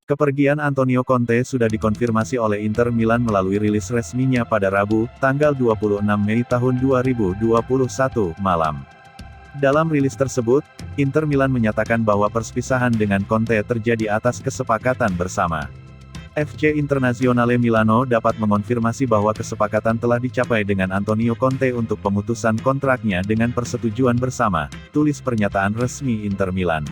Kepergian Antonio Conte sudah dikonfirmasi oleh Inter Milan melalui rilis resminya pada Rabu, tanggal 26 Mei tahun 2021, malam. Dalam rilis tersebut, Inter Milan menyatakan bahwa perpisahan dengan Conte terjadi atas kesepakatan bersama. FC Internazionale Milano dapat mengonfirmasi bahwa kesepakatan telah dicapai dengan Antonio Conte untuk pemutusan kontraknya dengan persetujuan bersama, tulis pernyataan resmi Inter Milan.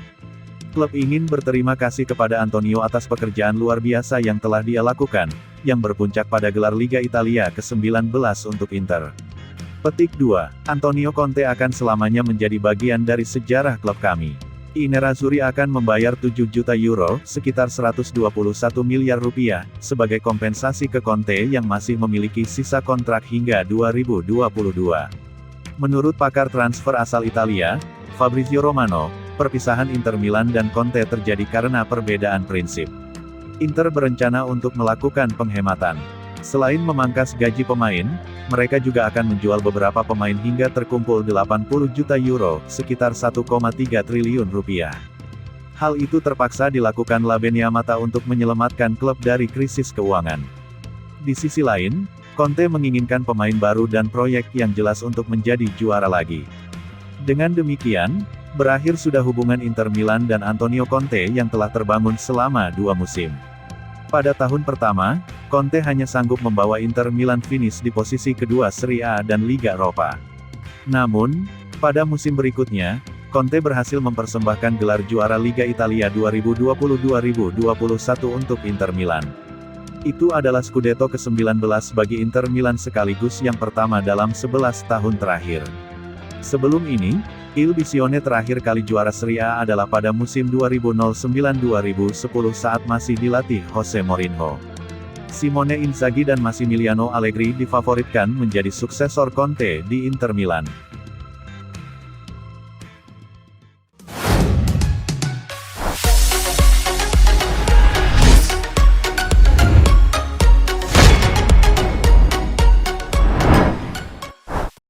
Klub ingin berterima kasih kepada Antonio atas pekerjaan luar biasa yang telah dia lakukan, yang berpuncak pada gelar Liga Italia ke-19 untuk Inter. Petik 2. Antonio Conte akan selamanya menjadi bagian dari sejarah klub kami. I Nerazzurri akan membayar 7 juta euro, sekitar 121 miliar rupiah, sebagai kompensasi ke Conte yang masih memiliki sisa kontrak hingga 2022. Menurut pakar transfer asal Italia, Fabrizio Romano, perpisahan Inter Milan dan Conte terjadi karena perbedaan prinsip. Inter berencana untuk melakukan penghematan. Selain memangkas gaji pemain, mereka juga akan menjual beberapa pemain hingga terkumpul 80 juta euro, sekitar 1,3 triliun rupiah. Hal itu terpaksa dilakukan Labenia Mata untuk menyelamatkan klub dari krisis keuangan. Di sisi lain, Conte menginginkan pemain baru dan proyek yang jelas untuk menjadi juara lagi. Dengan demikian, berakhir sudah hubungan Inter Milan dan Antonio Conte yang telah terbangun selama 2 musim. Pada tahun pertama, Conte hanya sanggup membawa Inter Milan finish di posisi kedua Serie A dan Liga Eropa. Namun, pada musim berikutnya, Conte berhasil mempersembahkan gelar juara Liga Italia 2020-2021 untuk Inter Milan. Itu adalah Scudetto ke-19 bagi Inter Milan sekaligus yang pertama dalam 11 tahun terakhir. Sebelum ini, Il Biccione terakhir kali juara Serie A adalah pada musim 2009-2010 saat masih dilatih Jose Mourinho. Simone Inzaghi dan Massimiliano Allegri difavoritkan menjadi suksesor Conte di Inter Milan.